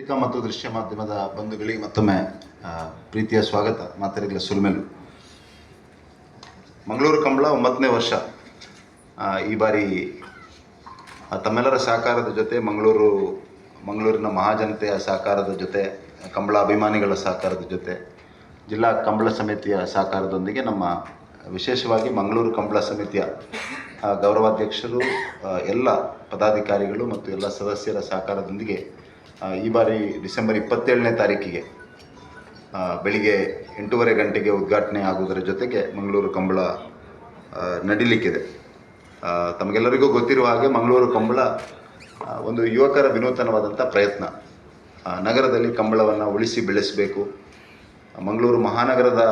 ಪತ್ರಿಕಾ ಮತ್ತು ದೃಶ್ಯ ಮಾಧ್ಯಮದ ಬಂಧುಗಳಿಗೆ ಮತ್ತೊಮ್ಮೆ ಪ್ರೀತಿಯ ಸ್ವಾಗತ. ಮಾತರಿಗಳ ಸುಲ್ಮೆಲು ಮಂಗಳೂರು ಕಂಬಳ 9ನೇ ವರ್ಷ. ಈ ಬಾರಿ ತಮ್ಮೆಲ್ಲರ ಸಹಕಾರದ ಜೊತೆ ಮಂಗಳೂರಿನ ಮಹಾಜನತೆಯ ಸಹಕಾರದ ಜೊತೆ, ಕಂಬಳ ಅಭಿಮಾನಿಗಳ ಸಹಕಾರದ ಜೊತೆ, ಜಿಲ್ಲಾ ಕಂಬಳ ಸಮಿತಿಯ ಸಹಕಾರದೊಂದಿಗೆ ನಮ್ಮ ವಿಶೇಷವಾಗಿ ಮಂಗಳೂರು ಕಂಬಳ ಸಮಿತಿಯ ಗೌರವಾಧ್ಯಕ್ಷರು, ಎಲ್ಲ ಪದಾಧಿಕಾರಿಗಳು ಮತ್ತು ಎಲ್ಲ ಸದಸ್ಯರ ಸಹಕಾರದೊಂದಿಗೆ ಈ ಬಾರಿ ಡಿಸೆಂಬರ್ 27ನೇ ತಾರೀಕಿಗೆ ಬೆಳಿಗ್ಗೆ 8:30 ಗಂಟೆಗೆ ಉದ್ಘಾಟನೆ ಆಗುವುದರ ಜೊತೆಗೆ ಮಂಗಳೂರು ಕಂಬಳ ನಡೀಲಿಕ್ಕಿದೆ. ತಮಗೆಲ್ಲರಿಗೂ ಗೊತ್ತಿರುವ ಹಾಗೆ ಮಂಗಳೂರು ಕಂಬಳ ಒಂದು ಯುವಕರ ವಿನೂತನವಾದಂಥ ಪ್ರಯತ್ನ. ನಗರದಲ್ಲಿ ಕಂಬಳವನ್ನು ಉಳಿಸಿ ಬೆಳೆಸಬೇಕು. ಮಂಗಳೂರು ಮಹಾನಗರದ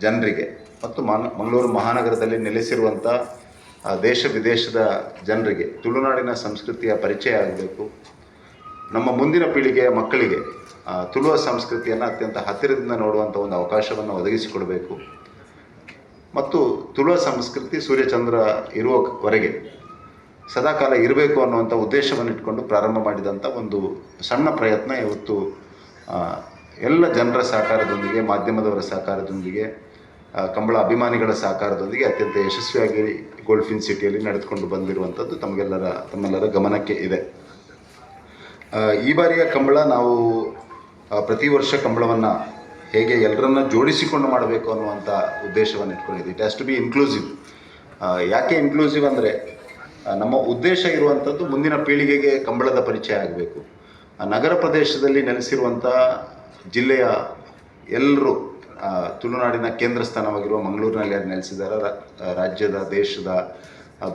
ಜನರಿಗೆ ಮತ್ತು ಮಂಗಳೂರು ಮಹಾನಗರದಲ್ಲಿ ನೆಲೆಸಿರುವಂಥ ದೇಶ ವಿದೇಶದ ಜನರಿಗೆ ತುಳುನಾಡಿನ ಸಂಸ್ಕೃತಿಯ ಪರಿಚಯ ಆಗಬೇಕು. ನಮ್ಮ ಮುಂದಿನ ಪೀಳಿಗೆಯ ಮಕ್ಕಳಿಗೆ ತುಳುವ ಸಂಸ್ಕೃತಿಯನ್ನು ಅತ್ಯಂತ ಹತ್ತಿರದಿಂದ ನೋಡುವಂಥ ಒಂದು ಅವಕಾಶವನ್ನು ಒದಗಿಸಿಕೊಡಬೇಕು. ಮತ್ತು ತುಳುವ ಸಂಸ್ಕೃತಿ ಸೂರ್ಯಚಂದ್ರ ಇರುವವರೆಗೆ ಸದಾಕಾಲ ಇರಬೇಕು ಅನ್ನುವಂಥ ಉದ್ದೇಶವನ್ನು ಇಟ್ಕೊಂಡು ಪ್ರಾರಂಭ ಮಾಡಿದಂಥ ಒಂದು ಸಣ್ಣ ಪ್ರಯತ್ನ ಇವತ್ತು ಎಲ್ಲ ಜನರ ಸಹಕಾರದೊಂದಿಗೆ, ಮಾಧ್ಯಮದವರ ಸಹಕಾರದೊಂದಿಗೆ, ಕಂಬಳ ಅಭಿಮಾನಿಗಳ ಸಹಕಾರದೊಂದಿಗೆ ಅತ್ಯಂತ ಯಶಸ್ವಿಯಾಗಿ ಗೋಲ್ಫಿನ್ ಸಿಟಿಯಲ್ಲಿ ನಡೆದುಕೊಂಡು ಬಂದಿರುವಂಥದ್ದು ತಮ್ಮೆಲ್ಲರ ಗಮನಕ್ಕೆ ಇದೆ. ಈ ಬಾರಿಯ ಕಂಬಳ ನಾವು ಪ್ರತಿ ವರ್ಷ ಕಂಬಳವನ್ನು ಹೇಗೆ ಎಲ್ಲರನ್ನ ಜೋಡಿಸಿಕೊಂಡು ಮಾಡಬೇಕು ಅನ್ನುವಂಥ ಉದ್ದೇಶವನ್ನು ಇಟ್ಕೊಂಡಿದ್ದೀವಿ. It has to be inclusive. ಯಾಕೆ ಇನ್ಕ್ಲೂಸಿವ್ ಅಂದರೆ, ನಮ್ಮ ಉದ್ದೇಶ ಇರುವಂಥದ್ದು ಮುಂದಿನ ಪೀಳಿಗೆಗೆ ಕಂಬಳದ ಪರಿಚಯ ಆಗಬೇಕು. ನಗರ ಪ್ರದೇಶದಲ್ಲಿ ನೆಲೆಸಿರುವಂಥ ಜಿಲ್ಲೆಯ ಎಲ್ಲರೂ ತುಳುನಾಡಿನ ಕೇಂದ್ರ ಸ್ಥಾನವಾಗಿರುವ ಮಂಗಳೂರಿನಲ್ಲಿ ಯಾರು ನೆಲೆಸಿದ್ದಾರೆ, ರಾಜ್ಯದ, ದೇಶದ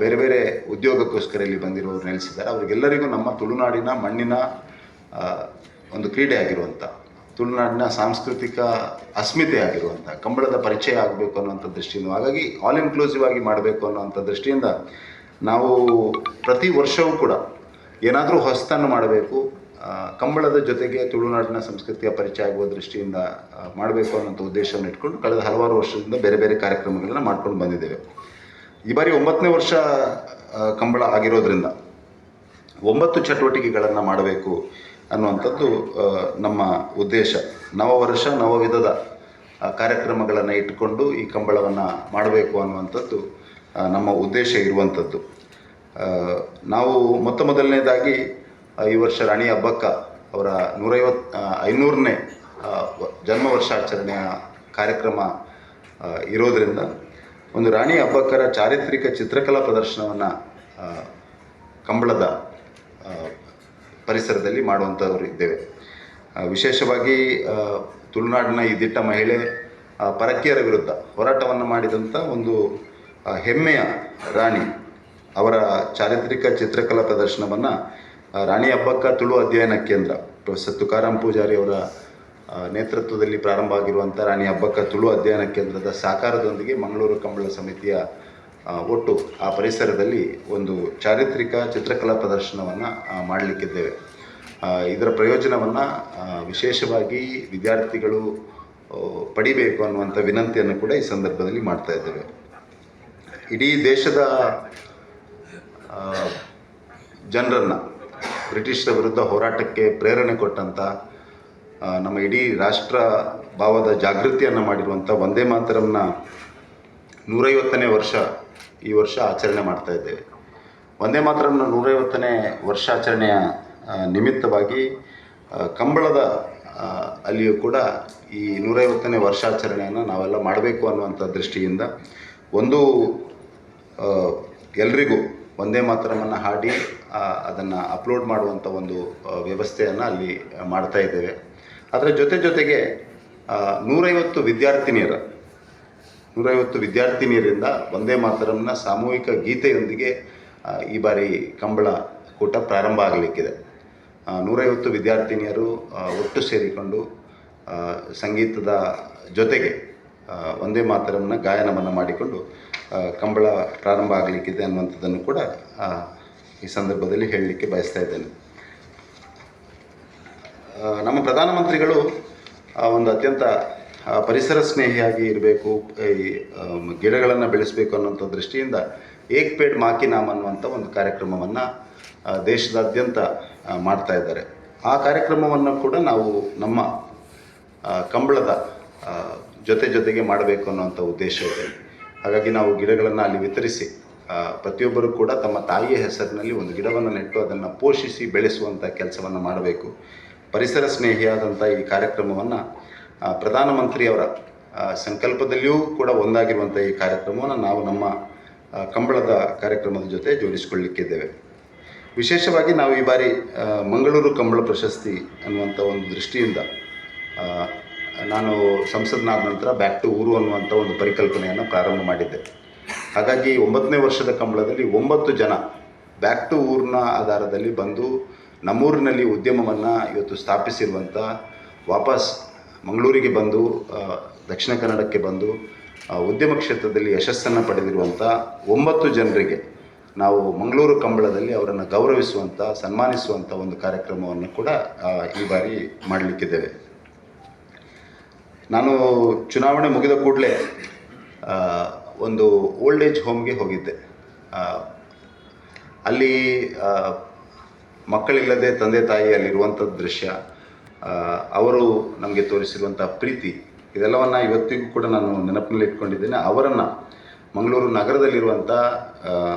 ಬೇರೆ ಬೇರೆ ಉದ್ಯೋಗಕ್ಕೋಸ್ಕರ ಇಲ್ಲಿ ಬಂದಿರೋರು ನೆಲೆಸಿದ್ದಾರೆ, ಅವರಿಗೆಲ್ಲರಿಗೂ ನಮ್ಮ ತುಳುನಾಡಿನ ಮಣ್ಣಿನ ಒಂದು ಕ್ರೀಡೆ ಆಗಿರುವಂಥ, ತುಳುನಾಡಿನ ಸಾಂಸ್ಕೃತಿಕ ಅಸ್ಮಿತೆ ಆಗಿರುವಂಥ ಕಂಬಳದ ಪರಿಚಯ ಆಗಬೇಕು ಅನ್ನೋಂಥ ದೃಷ್ಟಿಯಿಂದ, ಹಾಗಾಗಿ ಆಲ್ ಇನ್ಕ್ಲೂಸಿವ್ ಆಗಿ ಮಾಡಬೇಕು ಅನ್ನೋಂಥ ದೃಷ್ಟಿಯಿಂದ ನಾವು ಪ್ರತಿ ವರ್ಷವೂ ಕೂಡ ಏನಾದರೂ ಹೊಸತನ್ನು ಮಾಡಬೇಕು, ಕಂಬಳದ ಜೊತೆಗೆ ತುಳುನಾಡಿನ ಸಂಸ್ಕೃತಿಯ ಪರಿಚಯ ಆಗುವ ದೃಷ್ಟಿಯಿಂದ ಮಾಡಬೇಕು ಅನ್ನೋಂಥ ಉದ್ದೇಶವನ್ನು ಇಟ್ಕೊಂಡು ಕಳೆದ ಹಲವಾರು ವರ್ಷದಿಂದ ಬೇರೆ ಬೇರೆ ಕಾರ್ಯಕ್ರಮಗಳನ್ನು ಮಾಡ್ಕೊಂಡು ಬಂದಿದ್ದೇವೆ. ಈ ಬಾರಿ 9ನೇ ವರ್ಷ ಕಂಬಳ ಆಗಿರೋದ್ರಿಂದ 9 ಚಟುವಟಿಕೆಗಳನ್ನು ಮಾಡಬೇಕು ಅನ್ನುವಂಥದ್ದು ನಮ್ಮ ಉದ್ದೇಶ. ನವವರ್ಷ ನವವಿಧದ ಕಾರ್ಯಕ್ರಮಗಳನ್ನು ಇಟ್ಟುಕೊಂಡು ಈ ಕಂಬಳವನ್ನು ಮಾಡಬೇಕು ಅನ್ನುವಂಥದ್ದು ನಮ್ಮ ಉದ್ದೇಶ ಇರುವಂಥದ್ದು. ನಾವು ಮೊದಲನೇದಾಗಿ ಈ ವರ್ಷ ರಾಣಿ ಅಬ್ಬಕ್ಕ ಅವರ 500ನೇ ಜನ್ಮ ವರ್ಷಾಚರಣೆಯ ಕಾರ್ಯಕ್ರಮ ಇರೋದರಿಂದ ಒಂದು ರಾಣಿ ಅಬ್ಬಕ್ಕರ ಚಾರಿತ್ರಿಕ ಚಿತ್ರಕಲಾ ಪ್ರದರ್ಶನವನ್ನು ಕಂಬಳದ ಪರಿಸರದಲ್ಲಿ ಮಾಡುವಂಥವರು ಇದ್ದೇವೆ. ವಿಶೇಷವಾಗಿ ತುಳುನಾಡಿನ ಈ ದಿಟ್ಟ ಮಹಿಳೆ ಪರಕೀಯರ ವಿರುದ್ಧ ಹೋರಾಟವನ್ನು ಮಾಡಿದಂಥ ಒಂದು ಹೆಮ್ಮೆಯ ರಾಣಿ ಅವರ ಚಾರಿತ್ರಿಕ ಚಿತ್ರಕಲಾ ಪ್ರದರ್ಶನವನ್ನು ರಾಣಿ ಅಬ್ಬಕ್ಕ ತುಳು ಅಧ್ಯಯನ ಕೇಂದ್ರ ಪ್ರೊಫೆಸರ್ ತುಕಾರಾಮ್ ಪೂಜಾರಿ ಅವರ ನೇತೃತ್ವದಲ್ಲಿ ಪ್ರಾರಂಭ ಆಗಿರುವಂಥ ರಾಣಿ ಅಬ್ಬಕ್ಕ ತುಳು ಅಧ್ಯಯನ ಕೇಂದ್ರದ ಸಹಕಾರದೊಂದಿಗೆ ಮಂಗಳೂರು ಕಂಬಳ ಸಮಿತಿಯ ಒಟ್ಟು ಆ ಪರಿಸರದಲ್ಲಿ ಒಂದು ಚಾರಿತ್ರಿಕ ಚಿತ್ರಕಲಾ ಪ್ರದರ್ಶನವನ್ನು ಮಾಡಲಿಕ್ಕಿದ್ದೇವೆ. ಇದರ ಪ್ರಯೋಜನವನ್ನು ವಿಶೇಷವಾಗಿ ವಿದ್ಯಾರ್ಥಿಗಳು ಪಡಿಬೇಕು ಅನ್ನುವಂಥ ವಿನಂತಿಯನ್ನು ಕೂಡ ಈ ಸಂದರ್ಭದಲ್ಲಿ ಮಾಡ್ತಾ ಇದ್ದೇವೆ. ಇಡೀ ದೇಶದ ಜನರನ್ನು ಬ್ರಿಟಿಷರ ವಿರುದ್ಧ ಹೋರಾಟಕ್ಕೆ ಪ್ರೇರಣೆ ಕೊಟ್ಟಂಥ, ನಮ್ಮ ಇಡೀ ರಾಷ್ಟ್ರ ಭಾವದ ಜಾಗೃತಿಯನ್ನು ಮಾಡಿರುವಂಥ ವಂದೇ ಮಾತರಂನ 150ನೇ ವರ್ಷ ಈ ವರ್ಷ ಆಚರಣೆ ಮಾಡ್ತಾ ಇದ್ದೇವೆ. ವಂದೇ ಮಾತರಂನ 150ನೇ ವರ್ಷಾಚರಣೆಯ ನಿಮಿತ್ತವಾಗಿ ಕಂಬಳದ ಅಲ್ಲಿಯೂ ಕೂಡ ಈ 150ನೇ ವರ್ಷಾಚರಣೆಯನ್ನು ನಾವೆಲ್ಲ ಮಾಡಬೇಕು ಅನ್ನುವಂಥ ದೃಷ್ಟಿಯಿಂದ ಒಂದು ಎಲ್ರಿಗೂ ವಂದೇ ಮಾತರಮನ್ನು ಹಾಡಿ ಅದನ್ನು ಅಪ್ಲೋಡ್ ಮಾಡುವಂಥ ಒಂದು ವ್ಯವಸ್ಥೆಯನ್ನು ಅಲ್ಲಿ ಮಾಡ್ತಾ ಇದ್ದೇವೆ. ಅದರ ಜೊತೆಗೆ 150 ವಿದ್ಯಾರ್ಥಿನಿಯರಿಂದ ವಂದೇ ಮಾತರಂನ ಸಾಮೂಹಿಕ ಗೀತೆಯೊಂದಿಗೆ ಈ ಬಾರಿ ಕಂಬಳ ಕೂಟ ಪ್ರಾರಂಭ ಆಗಲಿಕ್ಕಿದೆ. 150 ವಿದ್ಯಾರ್ಥಿನಿಯರು ಒಟ್ಟು ಸೇರಿಕೊಂಡು ಸಂಗೀತದ ಜೊತೆಗೆ ವಂದೇ ಮಾತರಂನ ಗಾಯನವನ್ನು ಮಾಡಿಕೊಂಡು ಕಂಬಳ ಪ್ರಾರಂಭ ಆಗಲಿಕ್ಕಿದೆ ಅನ್ನುವಂಥದ್ದನ್ನು ಕೂಡ ಈ ಸಂದರ್ಭದಲ್ಲಿ ಹೇಳಲಿಕ್ಕೆ ಬಯಸ್ತಾ ಇದ್ದೇನೆ. ನಮ್ಮ ಪ್ರಧಾನಮಂತ್ರಿಗಳು ಒಂದು ಅತ್ಯಂತ ಪರಿಸರ ಸ್ನೇಹಿಯಾಗಿ ಇರಬೇಕು, ಈ ಗಿಡಗಳನ್ನು ಬೆಳೆಸಬೇಕು ಅನ್ನುವಂಥ ದೃಷ್ಟಿಯಿಂದ ಏಕ್ ಪೇಡ್ ಮಾ ಕಿ ನಾಮ್ ಅನ್ನುವಂಥ ಒಂದು ಕಾರ್ಯಕ್ರಮವನ್ನು ದೇಶದಾದ್ಯಂತ ಮಾಡ್ತಾ ಇದ್ದಾರೆ. ಆ ಕಾರ್ಯಕ್ರಮವನ್ನು ಕೂಡ ನಾವು ನಮ್ಮ ಕಂಬಳದ ಜೊತೆಗೆ ಮಾಡಬೇಕು ಅನ್ನೋಂಥ ಉದ್ದೇಶ ಇದೆ. ಹಾಗಾಗಿ ನಾವು ಗಿಡಗಳನ್ನು ಅಲ್ಲಿ ವಿತರಿಸಿ ಪ್ರತಿಯೊಬ್ಬರೂ ಕೂಡ ತಮ್ಮ ತಾಯಿಯ ಹೆಸರಿನಲ್ಲಿ ಒಂದು ಗಿಡವನ್ನು ನೆಟ್ಟು ಅದನ್ನು ಪೋಷಿಸಿ ಬೆಳೆಸುವಂಥ ಕೆಲಸವನ್ನು ಮಾಡಬೇಕು. ಪರಿಸರ ಸ್ನೇಹಿಯಾದಂಥ ಈ ಕಾರ್ಯಕ್ರಮವನ್ನು ಪ್ರಧಾನಮಂತ್ರಿಯವರ ಸಂಕಲ್ಪದಲ್ಲಿಯೂ ಕೂಡ ಒಂದಾಗಿರುವಂಥ ಈ ಕಾರ್ಯಕ್ರಮವನ್ನು ನಾವು ನಮ್ಮ ಕಂಬಳದ ಕಾರ್ಯಕ್ರಮದ ಜೊತೆ ಜೋಡಿಸಿಕೊಳ್ಳಲಿಕ್ಕಿದ್ದೇವೆ. ವಿಶೇಷವಾಗಿ ನಾವು ಈ ಬಾರಿ ಮಂಗಳೂರು ಕಂಬಳ ಪ್ರಶಸ್ತಿ ಅನ್ನುವಂಥ ಒಂದು ದೃಷ್ಟಿಯಿಂದ ನಾನು ಸಂಸದನಾದ ನಂತರ ಬ್ಯಾಕ್ ಟು ಊರು ಅನ್ನುವಂಥ ಒಂದು ಪರಿಕಲ್ಪನೆಯನ್ನು ಪ್ರಾರಂಭ ಮಾಡಿದ್ದೆ. ಹಾಗಾಗಿ 9ನೇ ವರ್ಷದ ಕಂಬಳದಲ್ಲಿ 9 ಜನ ಬ್ಯಾಕ್ ಟು ಊರಿನ ಆಧಾರದಲ್ಲಿ ಬಂದು ನಮ್ಮೂರಿನಲ್ಲಿ ಉದ್ಯಮವನ್ನು ಇವತ್ತು ಸ್ಥಾಪಿಸಿರುವಂಥ, ವಾಪಸ್ ಮಂಗಳೂರಿಗೆ ಬಂದು ದಕ್ಷಿಣ ಕನ್ನಡಕ್ಕೆ ಬಂದು ಉದ್ಯಮ ಕ್ಷೇತ್ರದಲ್ಲಿ ಯಶಸ್ಸನ್ನು ಪಡೆದಿರುವಂಥ 9 ಜನರಿಗೆ ನಾವು ಮಂಗಳೂರು ಕಂಬಳದಲ್ಲಿ ಅವರನ್ನು ಗೌರವಿಸುವಂಥ, ಸನ್ಮಾನಿಸುವಂಥ ಒಂದು ಕಾರ್ಯಕ್ರಮವನ್ನು ಕೂಡ ಈ ಬಾರಿ ಮಾಡಲಿಕ್ಕಿದ್ದೇವೆ. ನಾನು ಚುನಾವಣೆ ಮುಗಿದ ಕೂಡಲೇ ಒಂದು ಓಲ್ಡ್ ಏಜ್ ಹೋಮ್ಗೆ ಹೋಗಿದ್ದೆ. ಅಲ್ಲಿ ಮಕ್ಕಳಿಲ್ಲದೆ ತಂದೆ ತಾಯಿ ಅಲ್ಲಿರುವಂಥ ದೃಶ್ಯ, ಅವರು ನಮಗೆ ತೋರಿಸಿರುವಂಥ ಪ್ರೀತಿ, ಇದೆಲ್ಲವನ್ನು ಇವತ್ತಿಗೂ ಕೂಡ ನಾನು ನೆನಪಿನಲ್ಲಿ ಇಟ್ಕೊಂಡಿದ್ದೇನೆ. ಅವರನ್ನು ಮಂಗಳೂರು ನಗರದಲ್ಲಿರುವಂಥ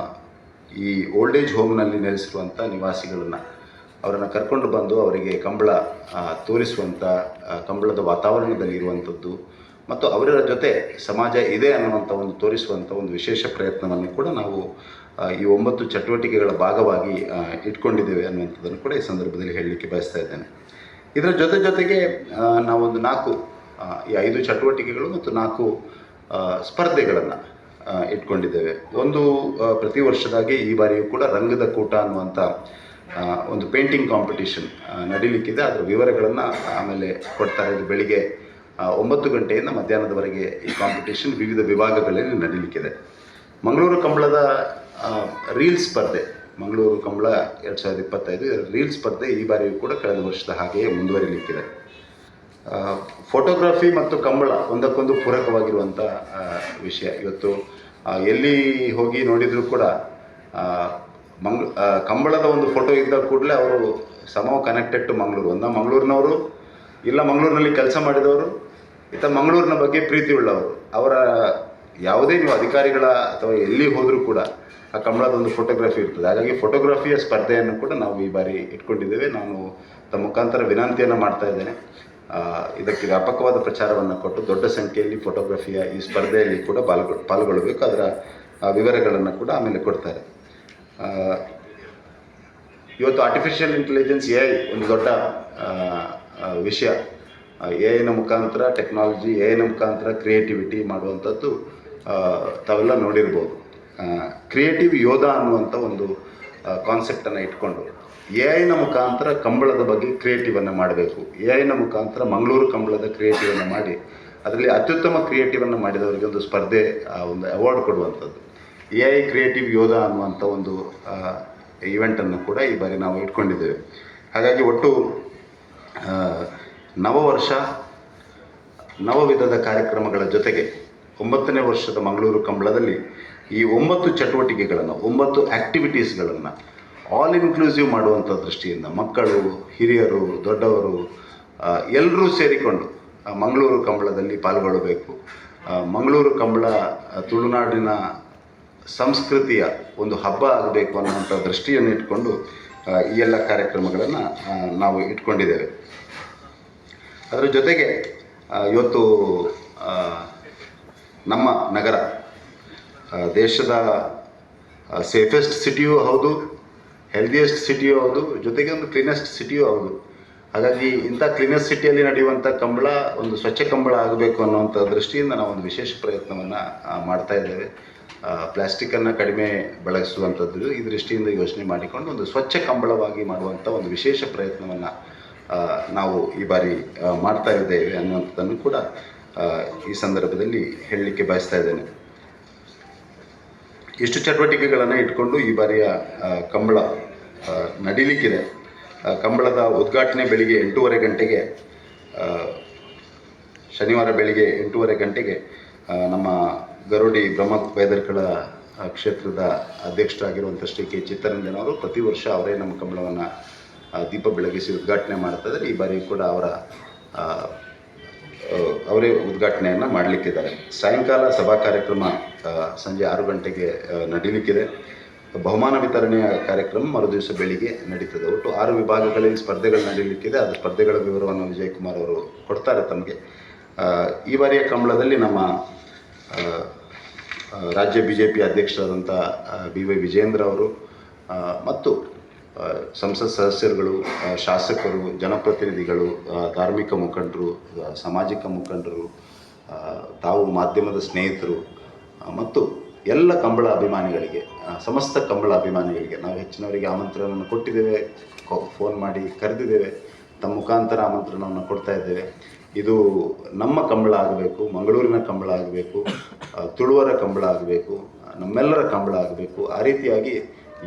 ಈ ಓಲ್ಡ್ ಏಜ್ ಹೋಮ್ನಲ್ಲಿ ನೆಲೆಸಿರುವಂಥ ನಿವಾಸಿಗಳನ್ನು ಅವರನ್ನು ಕರ್ಕೊಂಡು ಬಂದು ಅವರಿಗೆ ಕಂಬಳ ತೋರಿಸುವಂಥ, ಕಂಬಳದ ವಾತಾವರಣದಲ್ಲಿ ಇರುವಂಥದ್ದು ಮತ್ತು ಅವರ ಜೊತೆ ಸಮಾಜ ಇದೆ ಅನ್ನುವಂಥ ಒಂದು ತೋರಿಸುವಂಥ ಒಂದು ವಿಶೇಷ ಪ್ರಯತ್ನವನ್ನು ಕೂಡ ನಾವು ಈ 9 ಚಟುವಟಿಕೆಗಳ ಭಾಗವಾಗಿ ಇಟ್ಕೊಂಡಿದ್ದೇವೆ ಅನ್ನುವಂಥದ್ದನ್ನು ಕೂಡ ಈ ಸಂದರ್ಭದಲ್ಲಿ ಹೇಳಲಿಕ್ಕೆ ಬಯಸ್ತಾ ಇದ್ದೇನೆ. ಇದರ ಜೊತೆಗೆ ನಾವೊಂದು 4 ಈ 5 ಚಟುವಟಿಕೆಗಳು ಮತ್ತು 4 ಸ್ಪರ್ಧೆಗಳನ್ನು ಇಟ್ಕೊಂಡಿದ್ದೇವೆ. ಒಂದು ಪ್ರತಿ ವರ್ಷದಾಗಿ ಈ ಬಾರಿಯೂ ಕೂಡ ರಂಗದ ಕೂಟ ಅನ್ನುವಂಥ ಒಂದು ಪೇಂಟಿಂಗ್ ಕಾಂಪಿಟೇಷನ್ ನಡೀಲಿಕ್ಕಿದೆ. ಅದರ ವಿವರಗಳನ್ನು ಆಮೇಲೆ ಕೊಡ್ತಾರೆ. ಇದು ಬೆಳಿಗ್ಗೆ 9 ಗಂಟೆಯಿಂದ ಮಧ್ಯಾಹ್ನದವರೆಗೆ ಈ ಕಾಂಪಿಟೇಷನ್ ವಿವಿಧ ವಿಭಾಗಗಳಲ್ಲಿ ನಡೀಲಿಕ್ಕಿದೆ. ಮಂಗಳೂರು ಕಂಬಳದ ರೀಲ್ ಸ್ಪರ್ಧೆ, ಮಂಗಳೂರು ಕಂಬಳ 2025 ರೀಲ್ ಸ್ಪರ್ಧೆ ಈ ಬಾರಿಯೂ ಕೂಡ ಕಳೆದ ವರ್ಷದ ಹಾಗೆಯೇ ಮುಂದುವರಿಲಿಕ್ಕಿದೆ. ಫೋಟೋಗ್ರಫಿ ಮತ್ತು ಕಂಬಳ ಒಂದಕ್ಕೊಂದು ಪೂರಕವಾಗಿರುವಂಥ ವಿಷಯ. ಇವತ್ತು ಎಲ್ಲಿ ಹೋಗಿ ನೋಡಿದರೂ ಕೂಡ ಕಂಬಳದ ಒಂದು ಫೋಟೋ ಇದ್ದ ಕೂಡಲೇ ಅವರು ಸಮವ್ ಕನೆಕ್ಟೆಡ್ ಟು ಮಂಗಳೂರು. ಮಂಗಳೂರಿನವರು, ಇಲ್ಲ ಮಂಗಳೂರಿನಲ್ಲಿ ಕೆಲಸ ಮಾಡಿದವರು, ಇತ್ತ ಮಂಗಳೂರಿನ ಬಗ್ಗೆ ಪ್ರೀತಿ ಉಳ್ಳವರು. ಅವರ ಯಾವುದೇ ನೀವು ಅಧಿಕಾರಿಗಳ ಅಥವಾ ಎಲ್ಲಿ ಹೋದರೂ ಕೂಡ ಆ ಕಂಬಳದ ಒಂದು ಫೋಟೋಗ್ರಫಿ ಇರ್ತದೆ. ಹಾಗಾಗಿ ಫೋಟೋಗ್ರಫಿಯ ಸ್ಪರ್ಧೆಯನ್ನು ಕೂಡ ನಾವು ಈ ಬಾರಿ ಇಟ್ಕೊಂಡಿದ್ದೇವೆ. ನಾನು ತಮ್ಮ ಮುಖಾಂತರ ವಿನಂತಿಯನ್ನು ಮಾಡ್ತಾ ಇದ್ದೇನೆ, ಇದಕ್ಕೆ ವ್ಯಾಪಕವಾದ ಪ್ರಚಾರವನ್ನು ಕೊಟ್ಟು ದೊಡ್ಡ ಸಂಖ್ಯೆಯಲ್ಲಿ ಫೋಟೋಗ್ರಫಿಯ ಈ ಸ್ಪರ್ಧೆಯಲ್ಲಿ ಕೂಡ ಪಾಲ್ಗೊಳ್ಳಬೇಕು. ಅದರ ವಿವರಗಳನ್ನು ಕೂಡ ಆಮೇಲೆ ಕೊಡ್ತಾರೆ. ಇವತ್ತು ಆರ್ಟಿಫಿಷಿಯಲ್ ಇಂಟೆಲಿಜೆನ್ಸ್ AI ಒಂದು ದೊಡ್ಡ ವಿಷಯ. AIನ ಮುಖಾಂತರ ಟೆಕ್ನಾಲಜಿ, AIನ ಮುಖಾಂತರ ಕ್ರಿಯೇಟಿವಿಟಿ ಮಾಡುವಂಥದ್ದು ತಾವೆಲ್ಲ ನೋಡಿರ್ಬೋದು. ಕ್ರಿಯೇಟಿವ್ ಯೋಧ ಅನ್ನುವಂಥ ಒಂದು ಕಾನ್ಸೆಪ್ಟನ್ನು ಇಟ್ಕೊಂಡು AIನ ಮುಖಾಂತರ ಕಂಬಳದ ಬಗ್ಗೆ ಕ್ರಿಯೇಟಿವನ್ನು ಮಾಡಬೇಕು. AIನ ಮುಖಾಂತರ ಮಂಗಳೂರು ಕಂಬಳದ ಕ್ರಿಯೇಟಿವನ್ನು ಮಾಡಿ ಅದರಲ್ಲಿ ಅತ್ಯುತ್ತಮ ಕ್ರಿಯೇಟಿವನ್ನು ಮಾಡಿದವರಿಗೆ ಒಂದು ಸ್ಪರ್ಧೆ, ಒಂದು ಅವಾರ್ಡ್ ಕೊಡುವಂಥದ್ದು. AI ಕ್ರಿಯೇಟಿವ್ ಯೋಧ ಅನ್ನುವಂಥ ಒಂದು ಈವೆಂಟನ್ನು ಕೂಡ ಈ ಬಾರಿ ನಾವು ಇಟ್ಕೊಂಡಿದ್ದೇವೆ. ಹಾಗಾಗಿ ಒಟ್ಟು ನವವರ್ಷ, ನವವಿಧದ ಕಾರ್ಯಕ್ರಮಗಳ ಜೊತೆಗೆ 9ನೇ ವರ್ಷದ ಮಂಗಳೂರು ಕಂಬಳದಲ್ಲಿ ಈ 9 ಚಟುವಟಿಕೆಗಳನ್ನು, 9 ಆ್ಯಕ್ಟಿವಿಟೀಸ್ಗಳನ್ನು ಆಲ್ ಇನ್ಕ್ಲೂಸಿವ್ ಮಾಡುವಂಥ ದೃಷ್ಟಿಯಿಂದ ಮಕ್ಕಳು, ಹಿರಿಯರು, ದೊಡ್ಡವರು ಎಲ್ಲರೂ ಸೇರಿಕೊಂಡು ಮಂಗಳೂರು ಕಂಬಳದಲ್ಲಿ ಪಾಲ್ಗೊಳ್ಳಬೇಕು. ಮಂಗಳೂರು ಕಂಬಳ ತುಳುನಾಡಿನ ಸಂಸ್ಕೃತಿಯ ಒಂದು ಹಬ್ಬ ಆಗಬೇಕು ಅನ್ನುವಂಥ ದೃಷ್ಟಿಯನ್ನು ಇಟ್ಕೊಂಡು ಈ ಎಲ್ಲ ಕಾರ್ಯಕ್ರಮಗಳನ್ನು ನಾವು ಇಟ್ಕೊಂಡಿದ್ದೇವೆ. ಅದರ ಜೊತೆಗೆ ಇವತ್ತು ನಮ್ಮ ನಗರ ದೇಶದ ಸೇಫೆಸ್ಟ್ ಸಿಟಿಯೂ ಹೌದು, ಹೆಲ್ದಿಯೆಸ್ಟ್ ಸಿಟಿಯೂ ಹೌದು, ಜೊತೆಗೆ ಒಂದು ಕ್ಲೀನೆಸ್ಟ್ ಸಿಟಿಯೂ ಹೌದು. ಹಾಗಾಗಿ ಇಂಥ ಕ್ಲೀನೆಸ್ಟ್ ಸಿಟಿಯಲ್ಲಿ ನಡೆಯುವಂಥ ಕಂಬಳ ಒಂದು ಸ್ವಚ್ಛ ಕಂಬಳ ಆಗಬೇಕು ಅನ್ನುವಂಥ ದೃಷ್ಟಿಯಿಂದ ನಾವು ಒಂದು ವಿಶೇಷ ಪ್ರಯತ್ನವನ್ನು ಮಾಡ್ತಾ ಇದ್ದೇವೆ. ಪ್ಲಾಸ್ಟಿಕ್ಕನ್ನು ಕಡಿಮೆ ಬಳಸುವಂಥದ್ದು ಈ ದೃಷ್ಟಿಯಿಂದ ಯೋಚನೆ ಮಾಡಿಕೊಂಡು ಒಂದು ಸ್ವಚ್ಛ ಕಂಬಳವಾಗಿ ಮಾಡುವಂಥ ಒಂದು ವಿಶೇಷ ಪ್ರಯತ್ನವನ್ನು ನಾವು ಈ ಬಾರಿ ಮಾಡ್ತಾ ಇದ್ದೇವೆ ಅನ್ನುವಂಥದ್ದನ್ನು ಕೂಡ ಈ ಸಂದರ್ಭದಲ್ಲಿ ಹೇಳಲಿಕ್ಕೆ ಬಯಸ್ತಾ ಇದ್ದೇನೆ. ಇಷ್ಟು ಚಟುವಟಿಕೆಗಳನ್ನು ಇಟ್ಕೊಂಡು ಈ ಬಾರಿಯ ಕಂಬಳ ನಡೀಲಿಕ್ಕಿದೆ. ಕಂಬಳದ ಉದ್ಘಾಟನೆ ಬೆಳಿಗ್ಗೆ 8:30 ಗಂಟೆಗೆ, ಶನಿವಾರ ಬೆಳಿಗ್ಗೆ 8:30 ಗಂಟೆಗೆ ನಮ್ಮ ಗರುಡಿ ಬ್ರಹ್ಮ ಬೈದರ್ಕಳ ಕ್ಷೇತ್ರದ ಅಧ್ಯಕ್ಷರಾಗಿರುವಂಥ ಶ್ರೀ ಕೆ ಚಿತ್ತರಂಜನ್ ಅವರು ಪ್ರತಿ ವರ್ಷ ಅವರೇ ನಮ್ಮ ಕಂಬಳವನ್ನು ದೀಪ ಬೆಳಗಿಸಿ ಉದ್ಘಾಟನೆ ಮಾಡ್ತಾ ಇದ್ದಾರೆ. ಈ ಬಾರಿ ಕೂಡ ಅವರೇ ಉದ್ಘಾಟನೆಯನ್ನು ಮಾಡಲಿಕ್ಕಿದ್ದಾರೆ. ಸಾಯಂಕಾಲ ಸಭಾ ಕಾರ್ಯಕ್ರಮ ಸಂಜೆ 6 ಗಂಟೆಗೆ ನಡೀಲಿಕ್ಕಿದೆ. ಬಹುಮಾನ ವಿತರಣೆಯ ಕಾರ್ಯಕ್ರಮ ಮರುದಿವಸ ಬೆಳಿಗ್ಗೆ ನಡೀತದೆ. ಒಟ್ಟು 6 ವಿಭಾಗಗಳಲ್ಲಿ ಸ್ಪರ್ಧೆಗಳು ನಡೀಲಿಕ್ಕಿದೆ. ಅದು ಸ್ಪರ್ಧೆಗಳ ವಿವರವನ್ನು ವಿಜಯಕುಮಾರ್ ಅವರು ಕೊಡ್ತಾರೆ ತಮಗೆ. ಈ ಬಾರಿಯ ಕಂಬಳದಲ್ಲಿ ನಮ್ಮ ರಾಜ್ಯ BJP ಅಧ್ಯಕ್ಷರಾದಂಥ BY ವಿಜೇಂದ್ರ ಅವರು ಮತ್ತು ಸಂಸತ್ ಸದಸ್ಯರುಗಳು, ಶಾಸಕರು, ಜನಪ್ರತಿನಿಧಿಗಳು, ಧಾರ್ಮಿಕ ಮುಖಂಡರು, ಸಾಮಾಜಿಕ ಮುಖಂಡರು, ತಾವು ಮಾಧ್ಯಮದ ಸ್ನೇಹಿತರು ಮತ್ತು ಎಲ್ಲ ಕಂಬಳ ಅಭಿಮಾನಿಗಳಿಗೆ, ಸಮಸ್ತ ಕಂಬಳ ಅಭಿಮಾನಿಗಳಿಗೆ ನಾವು ಹೆಚ್ಚಿನವರಿಗೆ ಆಮಂತ್ರಣವನ್ನು ಕೊಟ್ಟಿದ್ದೇವೆ, ಫೋನ್ ಮಾಡಿ ಕರೆದಿದ್ದೇವೆ, ತಮ್ಮ ಮುಖಾಂತರ ಆಮಂತ್ರಣವನ್ನು ಕೊಡ್ತಾ ಇದ್ದೇವೆ. ಇದು ನಮ್ಮ ಕಂಬಳ ಆಗಬೇಕು, ಮಂಗಳೂರಿನ ಕಂಬಳ ಆಗಬೇಕು, ತುಳುವರ ಕಂಬಳ ಆಗಬೇಕು, ನಮ್ಮೆಲ್ಲರ ಕಂಬಳ ಆಗಬೇಕು. ಆ ರೀತಿಯಾಗಿ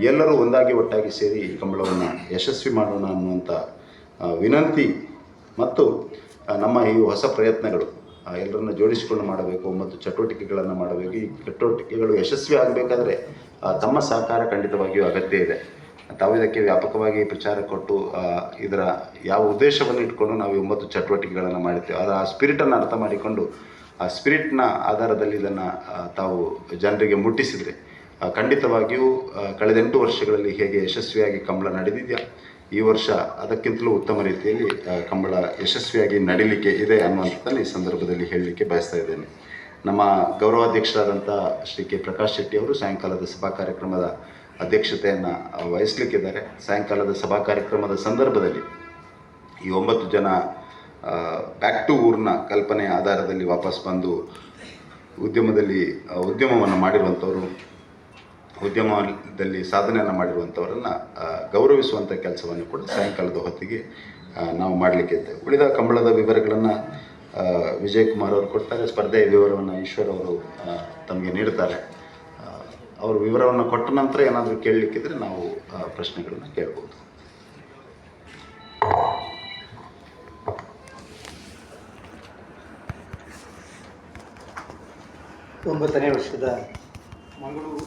ಎಲ್ಲರೂ ಒಂದಾಗಿ ಒಟ್ಟಾಗಿ ಸೇರಿ ಈ ಕಂಬಳವನ್ನು ಯಶಸ್ವಿ ಮಾಡೋಣ ಅನ್ನುವಂಥ ವಿನಂತಿ ಮತ್ತು ನಮ್ಮ ಈ ಹೊಸ ಪ್ರಯತ್ನಗಳು ಎಲ್ಲರನ್ನ ಜೋಡಿಸಿಕೊಂಡು ಮಾಡಬೇಕು. 9 ಚಟುವಟಿಕೆಗಳನ್ನು ಮಾಡಬೇಕು. ಈ ಚಟುವಟಿಕೆಗಳು ಯಶಸ್ವಿ ಆಗಬೇಕಾದ್ರೆ ತಮ್ಮ ಸಹಕಾರ ಖಂಡಿತವಾಗಿಯೂ ಅಗತ್ಯ ಇದೆ. ತಾವು ಇದಕ್ಕೆ ವ್ಯಾಪಕವಾಗಿ ಪ್ರಚಾರ ಕೊಟ್ಟು ಇದರ ಯಾವ ಉದ್ದೇಶವನ್ನು ಇಟ್ಕೊಂಡು ನಾವು 9 ಚಟುವಟಿಕೆಗಳನ್ನು ಮಾಡಿರ್ತೇವೆ, ಅದರ ಆ ಸ್ಪಿರಿಟನ್ನು ಅರ್ಥ ಮಾಡಿಕೊಂಡು ಆ ಸ್ಪಿರಿಟ್ನ ಆಧಾರದಲ್ಲಿ ಇದನ್ನು ತಾವು ಜನರಿಗೆ ಮುಟ್ಟಿಸಿದರೆ ಖಂಡಿತವಾಗಿಯೂ ಕಳೆದ 8 ವರ್ಷಗಳಲ್ಲಿ ಹೇಗೆ ಯಶಸ್ವಿಯಾಗಿ ಕಂಬಳ ನಡೆದಿದೆಯಾ, ಈ ವರ್ಷ ಅದಕ್ಕಿಂತಲೂ ಉತ್ತಮ ರೀತಿಯಲ್ಲಿ ಕಂಬಳ ಯಶಸ್ವಿಯಾಗಿ ನಡೀಲಿಕ್ಕೆ ಇದೆ ಅನ್ನುವಂಥದ್ದನ್ನು ಈ ಸಂದರ್ಭದಲ್ಲಿ ಹೇಳಲಿಕ್ಕೆ ಬಯಸ್ತಾ ಇದ್ದೇನೆ. ನಮ್ಮ ಗೌರವಾಧ್ಯಕ್ಷರಾದಂಥ ಶ್ರೀ ಕೆ ಪ್ರಕಾಶ್ ಶೆಟ್ಟಿ ಅವರು ಸಾಯಂಕಾಲದ ಸಭಾ ಕಾರ್ಯಕ್ರಮದ ಅಧ್ಯಕ್ಷತೆಯನ್ನು ವಹಿಸಲಿಕ್ಕಿದ್ದಾರೆ. ಸಾಯಂಕಾಲದ ಸಭಾ ಕಾರ್ಯಕ್ರಮದ ಸಂದರ್ಭದಲ್ಲಿ ಈ 9 ಜನ ಬ್ಯಾಕ್ ಟು ಊರಿನ ಕಲ್ಪನೆಯ ಆಧಾರದಲ್ಲಿ ವಾಪಸ್ ಬಂದು ಉದ್ಯಮವನ್ನು ಮಾಡಿರುವಂಥವರು, ಉದ್ಯಮದಲ್ಲಿ ಸಾಧನೆಯನ್ನು ಮಾಡಿರುವಂಥವರನ್ನು ಗೌರವಿಸುವಂಥ ಕೆಲಸವನ್ನು ಕೂಡ ಸಾಯಂಕಾಲದ ಹೊತ್ತಿಗೆ ನಾವು ಮಾಡಲಿಕ್ಕಿದ್ದೇವೆ. ಉಳಿದ ಕಂಬಳದ ವಿವರಗಳನ್ನು ವಿಜಯಕುಮಾರ್ ಅವರು ಕೊಡ್ತಾರೆ. ಸ್ಪರ್ಧೆಯ ವಿವರವನ್ನು ಈಶ್ವರ್ ಅವರು ತಮಗೆ ನೀಡ್ತಾರೆ. ಅವರು ವಿವರವನ್ನು ಕೊಟ್ಟ ನಂತರ ಏನಾದರೂ ಕೇಳಲಿಕ್ಕಿದ್ರೆ ನಾವು ಪ್ರಶ್ನೆಗಳನ್ನು ಕೇಳ್ಬೋದು. 9ನೇ ವರ್ಷದ ಮಂಗಳೂರು